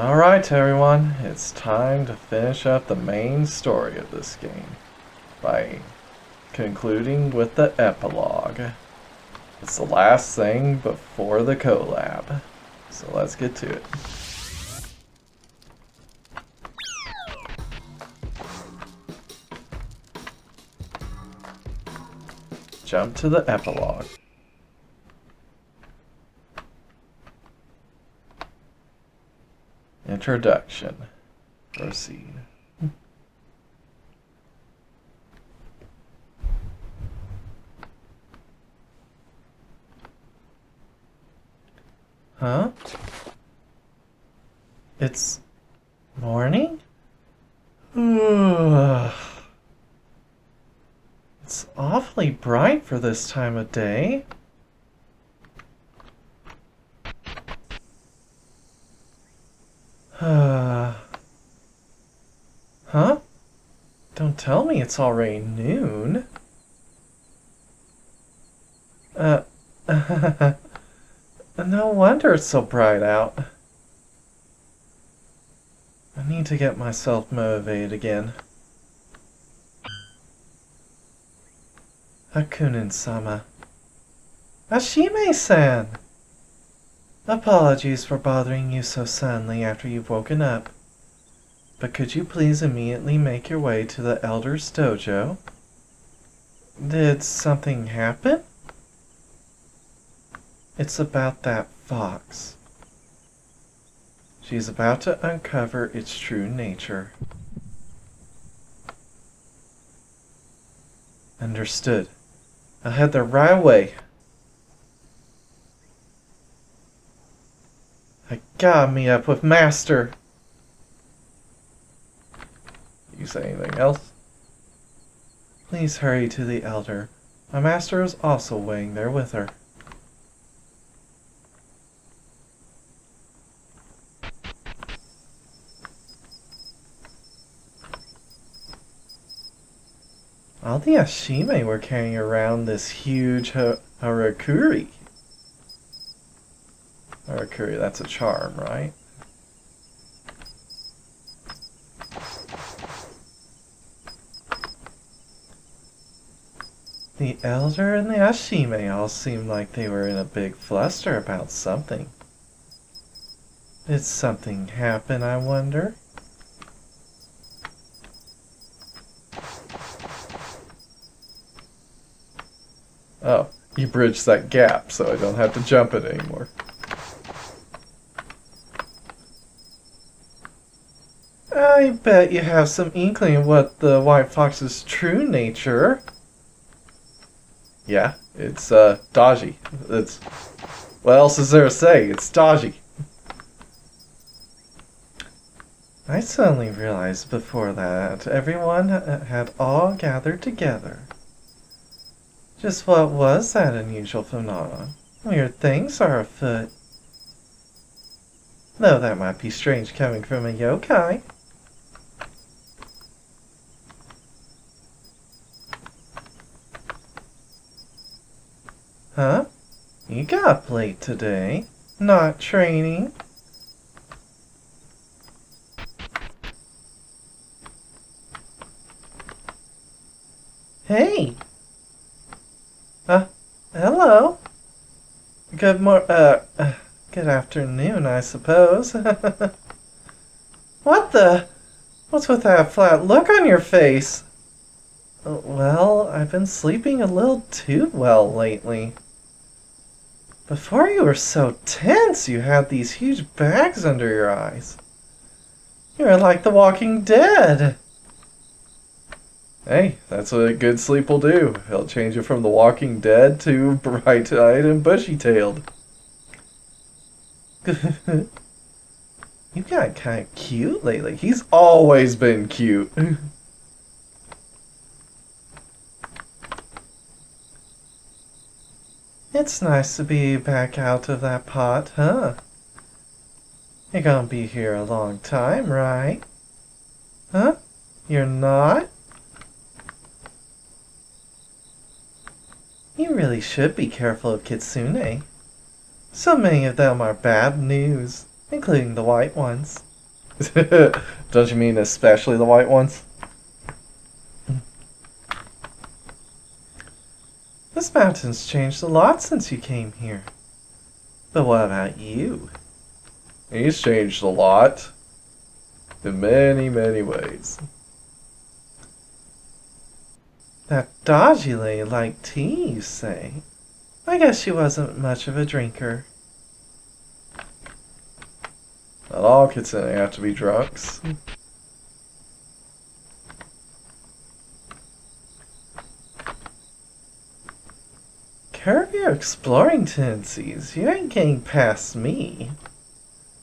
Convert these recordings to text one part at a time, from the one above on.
Alright everyone, it's time to finish up the main story of this game by concluding with the epilogue. It's the last thing before the collab, so let's get to it. Jump to the epilogue. Introduction. Proceed. Huh? It's morning? It's awfully bright for this time of day. Huh? Don't tell me it's already noon. No wonder it's so bright out. I need to get myself motivated again. Hakunin-sama. Ashime-san! Apologies for bothering you so suddenly after you've woken up. But could you please immediately make your way to the Elder's dojo? Did something happen? It's about that fox. She's about to uncover its true nature. Understood. I'll head there right away. I gotta meet up with Master. You say anything else? Please hurry to the Elder. My master is also waiting there with her. All the Ashime were carrying around this huge harakiri. Harakiri, that's a charm, right? The Elder and the Ashime all seemed like they were in a big fluster about something. Did something happen, I wonder? Oh, you bridged that gap so I don't have to jump it anymore. I bet you have some inkling of what the White Fox's true nature. Yeah, it's dodgy. It's what else is there to say? It's dodgy. I suddenly realized before that everyone had all gathered together. Just what was that unusual phenomenon? Weird things are afoot. Though that might be strange coming from a yokai. Huh? You got late today. Not training. Hey! Hello. Good afternoon, I suppose. What the? What's with that flat look on your face? Well, I've been sleeping a little too well lately. Before you were so tense, you had these huge bags under your eyes. You were like the Walking Dead. Hey, that's what a good sleep will do. It'll change you from the Walking Dead to bright-eyed and bushy-tailed. You got kind of cute lately. He's always been cute. It's nice to be back out of that pot, huh? You're gonna be here a long time, right? Huh? You're not? You really should be careful of kitsune. So many of them are bad news, including the white ones. Don't you mean especially the white ones? This mountain's changed a lot since you came here. But what about you? He's changed a lot. In many, many ways. That Dajile liked tea, you say? I guess she wasn't much of a drinker. Not all kitsune have to be drunks. Curb your exploring tendencies. You ain't getting past me.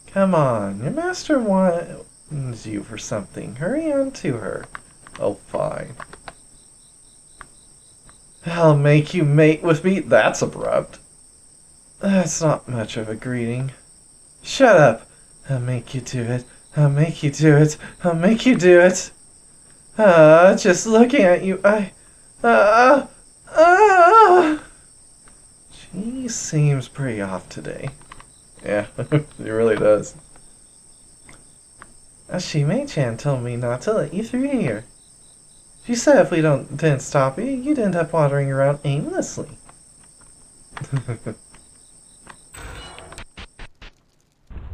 Come on, your master wants you for something. Hurry on to her. Oh, fine. I'll make you mate with me. That's abrupt. That's not much of a greeting. Shut up. I'll make you do it. I'll make you do it. I'll make you do it. Just looking at you, She seems pretty off today. Yeah, it really does. Shime-chan told me not to let you through here. She said if we didn't stop you, you'd end up wandering around aimlessly.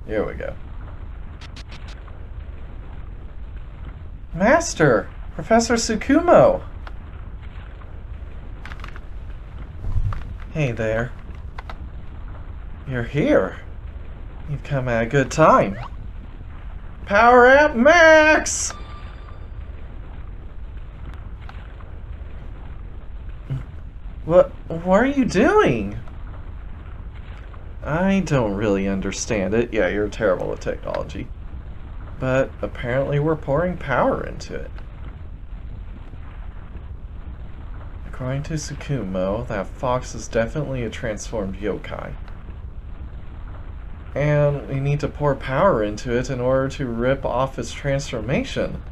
Here we go. Master! Professor Tsukumo! Hey there. You're here. You've come at a good time. Power at max! What are you doing? I don't really understand it. Yeah, you're terrible at technology. But apparently we're pouring power into it. According to Tsukumo, that fox is definitely a transformed yokai. And we need to pour power into it in order to rip off its transformation.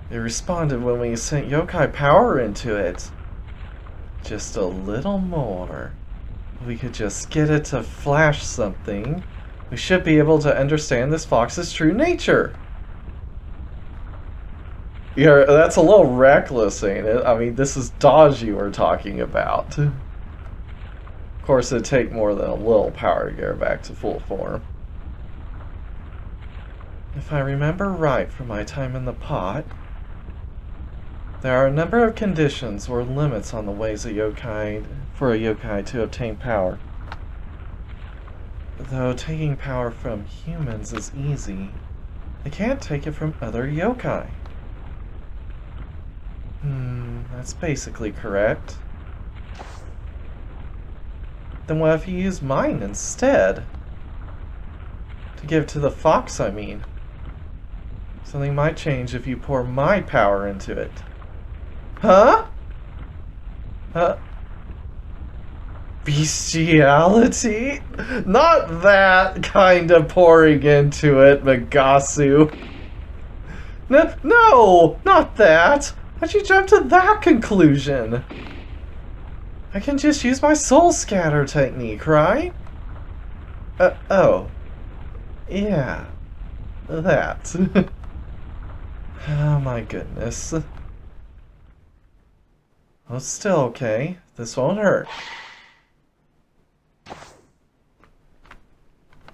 It responded when we sent yokai power into it. Just a little more. If we could just get it to flash something, we should be able to understand this fox's true nature. Yeah, that's a little reckless, ain't it? I mean, this is Daji we're talking about. Of course, it'd take more than a little power to get her back to full form. If I remember right from my time in the pot, there are a number of conditions or limits on the ways for a yokai to obtain power. Though taking power from humans is easy, they can't take it from other yokai. That's basically correct. Then what if you use mine instead? To give to the fox, I mean. Something might change if you pour my power into it. Huh? Bestiality? Not that kind of pouring into it, Magasu. No, not that. How'd you jump to that conclusion? I can just use my soul scatter technique, right? Oh. Yeah. That. Oh my goodness. Oh, it's still okay. This won't hurt.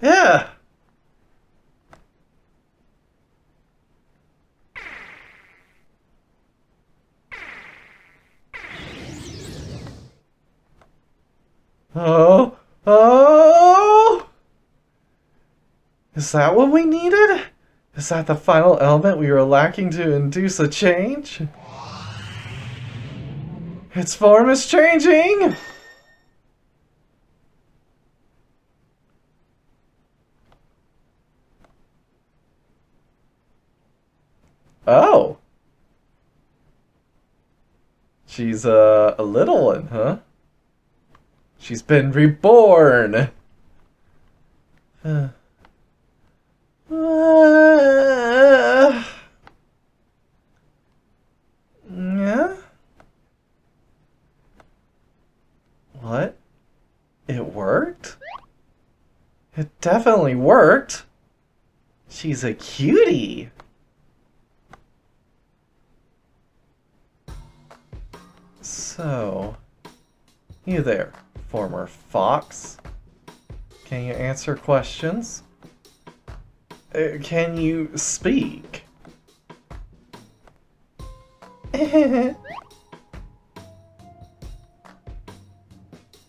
Yeah! Oh! Is that what we needed? Is that the final element we were lacking to induce a change? Its form is changing! Oh! She's a little one, huh? She's been reborn! Yeah? What? It worked? It definitely worked. She's a cutie. So, you there, former fox. Can you answer questions? Can you speak?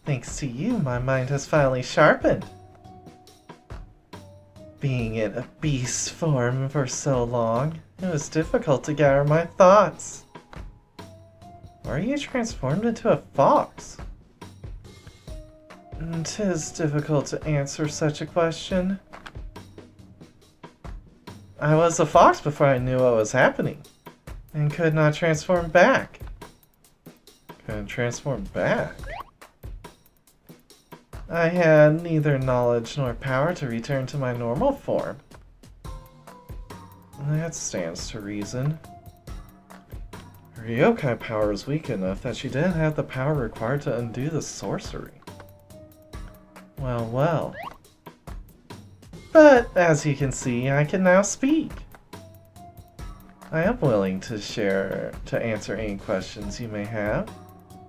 Thanks to you, my mind has finally sharpened. Being in a beast form for so long, it was difficult to gather my thoughts. Why are you transformed into a fox? 'Tis difficult to answer such a question. I was a fox before I knew what was happening, and could not transform back. Couldn't transform back? I had neither knowledge nor power to return to my normal form. That stands to reason. Her yokai power is weak enough that she didn't have the power required to undo the sorcery. Well, well. But, as you can see, I can now speak. I am willing to answer any questions you may have,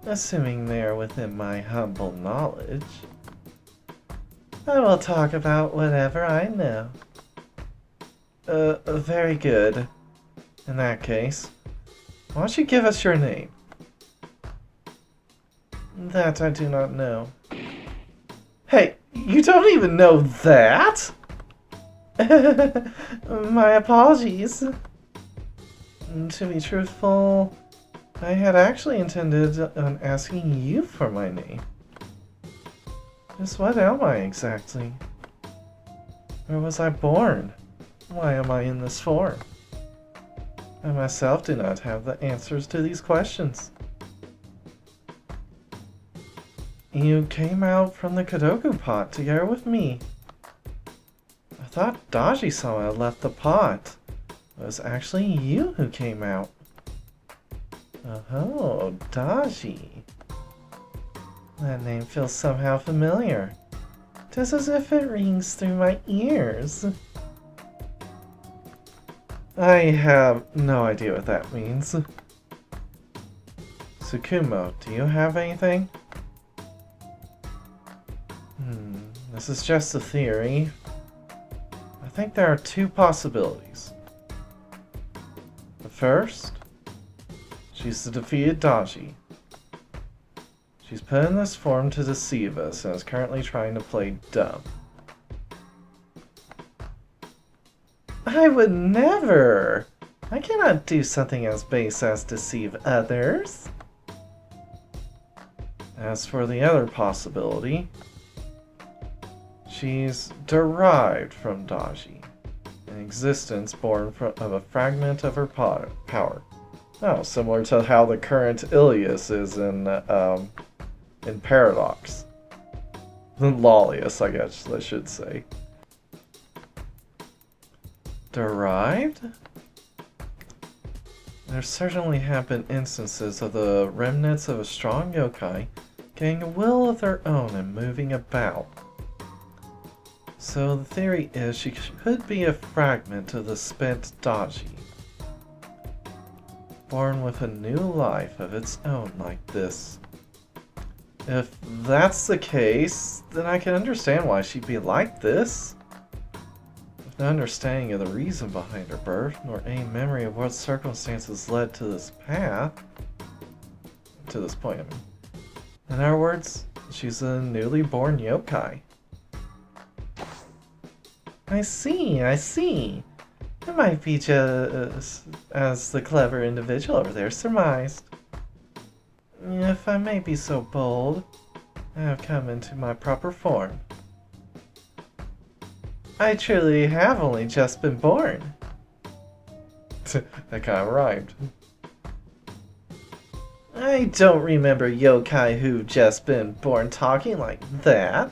assuming they are within my humble knowledge. I will talk about whatever I know. Very good. In that case, why don't you give us your name? That I do not know. Hey, you don't even know that? My apologies. To be truthful, I had actually intended on asking you for my name. Just what am I exactly? Where was I born? Why am I in this form? I myself do not have the answers to these questions. You came out from the Kadoku pot together with me. I thought Daji-sama had left the pot. It was actually you who came out. Oh, Daji. That name feels somehow familiar. Just as if it rings through my ears. I have no idea what that means. Tsukumo, do you have anything? This is just a theory. I think there are two possibilities. The first, she's the defeated Daji. She's put in this form to deceive us and is currently trying to play dumb. I would never! I cannot do something as base as deceive others. As for the other possibility, she's derived from Daji, an existence born of a fragment of her power. Oh, similar to how the current Ilias is in Paradox. Lolius, I guess I should say. Derived? There certainly have been instances of the remnants of a strong yokai getting a will of their own and moving about. So the theory is she could be a fragment of the spent Daji, born with a new life of its own like this. If that's the case, then I can understand why she'd be like this. With no understanding of the reason behind her birth, nor any memory of what circumstances led to this path, to this point, I mean. In other words, she's a newly born yokai. I see, I see. It might be just as the clever individual over there surmised. If I may be so bold, I have come into my proper form. I truly have only just been born. That kind of rhymed. I don't remember yokai who've just been born talking like that.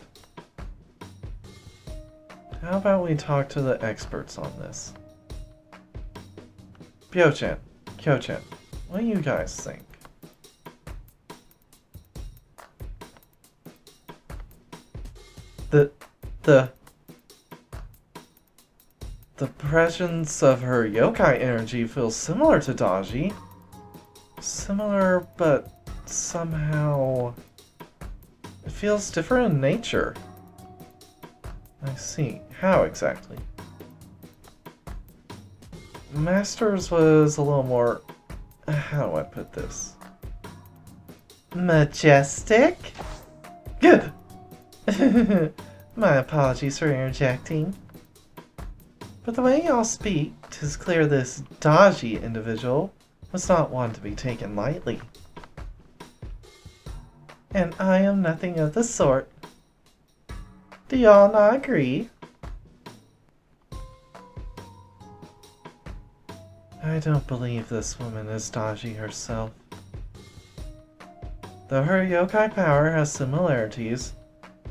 How about we talk to the experts on this? Pyo-chan, Kyo-chan, what do you guys think? The presence of her yokai energy feels similar to Daji. Similar, but somehow it feels different in nature. I see. How exactly? Master's was a little more... how do I put this? Majestic? Good! My apologies for interjecting. But the way y'all speak, 'tis clear this Daji individual was not one to be taken lightly. And I am nothing of the sort. Do y'all not agree? I don't believe this woman is Daji herself. Though her yokai power has similarities,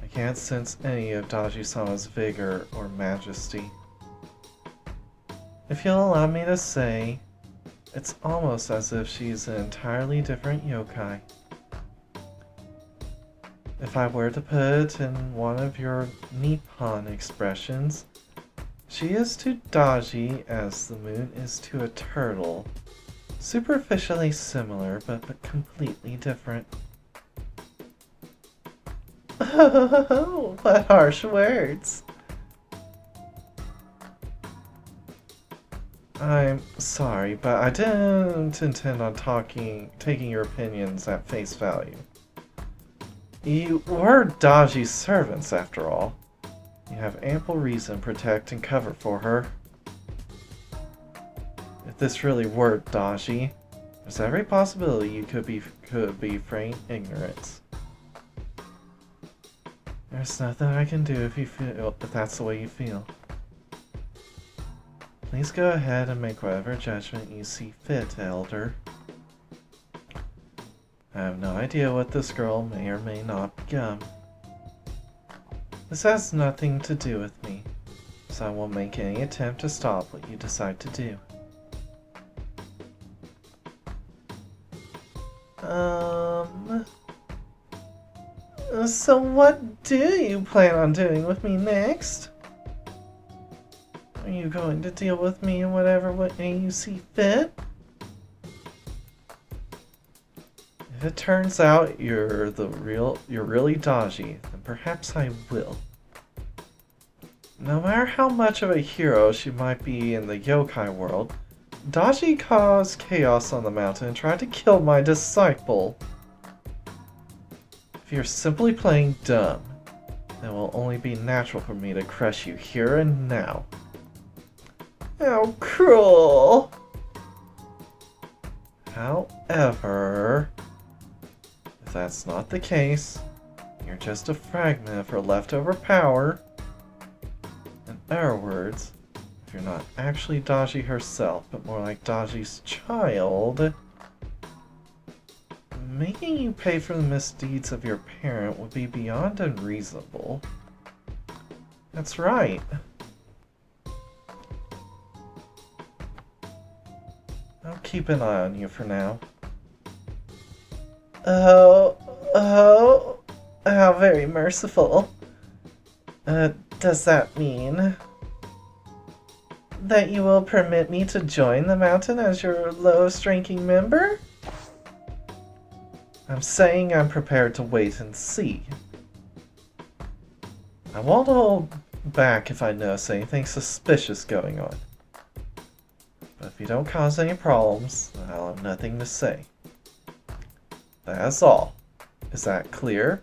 I can't sense any of Daji-sama's vigor or majesty. If you'll allow me to say, it's almost as if she's an entirely different yokai. If I were to put it in one of your Nippon expressions, she is to Daji as the moon is to a turtle. Superficially similar, but completely different. Oh, what harsh words. I'm sorry, but I didn't intend on taking your opinions at face value. You were Daji's servants, after all. You have ample reason to protect and cover for her. If this really were Daji, there's every possibility you could be feigning ignorance. There's nothing I can do if that's the way you feel. Please go ahead and make whatever judgment you see fit, Elder. I have no idea what this girl may or may not become. This has nothing to do with me, so I won't make any attempt to stop what you decide to do. So what do you plan on doing with me next? Are you going to deal with me in whatever way you see fit? If it turns out you're really Daji, then perhaps I will. No matter how much of a hero she might be in the yokai world, Daji caused chaos on the mountain and tried to kill my disciple. If you're simply playing dumb, then it will only be natural for me to crush you here and now. How cruel! However, if that's not the case, you're just a fragment of her leftover power. In other words, if you're not actually Daji herself, but more like Daji's child, making you pay for the misdeeds of your parent would be beyond unreasonable. That's right. I'll keep an eye on you for now. Oh, how very merciful. Does that mean that you will permit me to join the mountain as your lowest ranking member? I'm saying I'm prepared to wait and see. I won't hold back if I notice anything suspicious going on. But if you don't cause any problems, then I'll have nothing to say. That's all. Is that clear?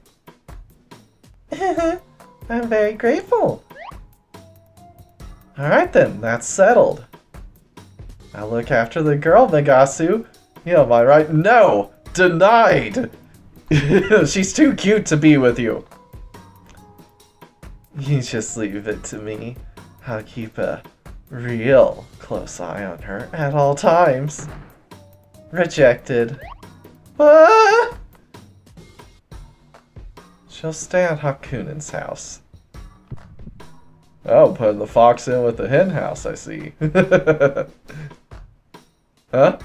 I'm very grateful. Alright then, that's settled. I'll look after the girl, Nagasu. Am I right? No! Denied! She's too cute to be with you. You just leave it to me. I'll keep a real close eye on her at all times. Rejected. Ah! She'll stay at Hakunen's house. Oh, putting the fox in with the hen house, I see. Huh?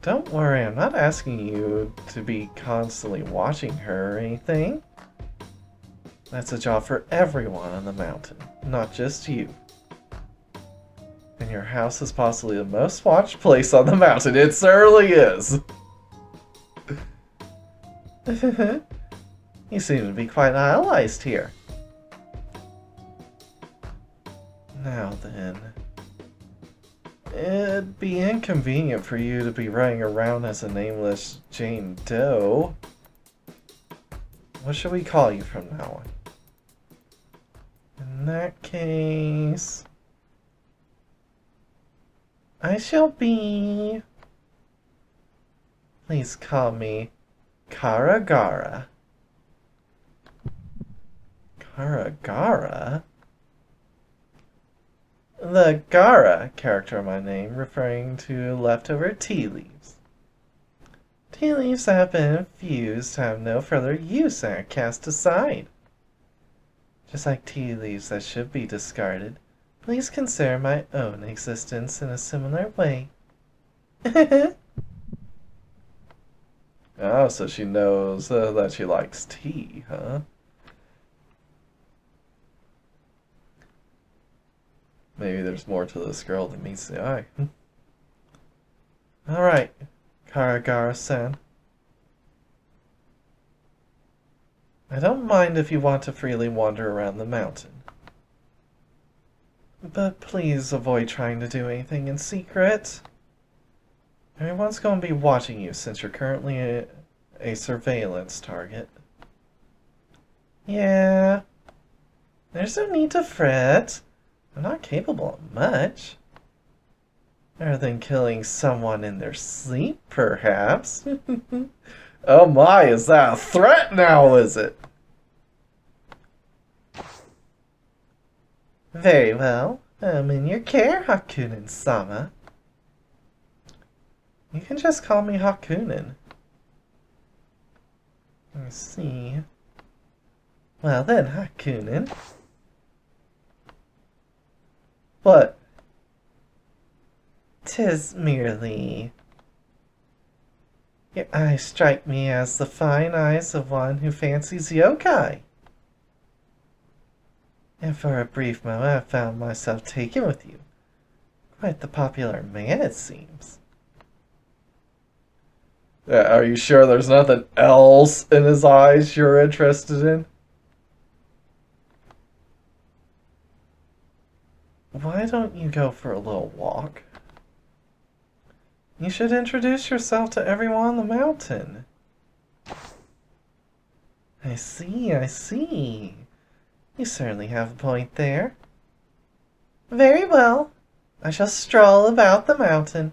Don't worry, I'm not asking you to be constantly watching her or anything. That's a job for everyone on the mountain, not just you. And your house is possibly the most watched place on the mountain. It certainly is. You seem to be quite idolized here. Now then, it'd be inconvenient for you to be running around as a nameless Jane Doe. What should we call you from now on? In that case, I shall be... Please call me Karagara. Karagara? The Gara character of my name, referring to leftover tea leaves. Tea leaves that have been infused have no further use and are cast aside. Just like tea leaves that should be discarded, please consider my own existence in a similar way. Oh, so she knows that she likes tea, huh? Maybe there's more to this girl than meets the eye. Alright, Karagara-san. I don't mind if you want to freely wander around the mountain. But please avoid trying to do anything in secret. Everyone's going to be watching you since you're currently a surveillance target. Yeah. There's no need to fret. I'm not capable of much. Other than killing someone in their sleep, perhaps. Oh my, is that a threat now, is it? Very well. I'm in your care, Hakunin-sama. You can just call me Hakunin. I see. Well then, Hakunin. What? 'Tis merely... Your eyes strike me as the fine eyes of one who fancies yokai. And for a brief moment I found myself taken with you. Quite the popular man, it seems. Are you sure there's nothing else in his eyes you're interested in? Why don't you go for a little walk? You should introduce yourself to everyone on the mountain. I see, I see. You certainly have a point there. Very well. I shall stroll about the mountain.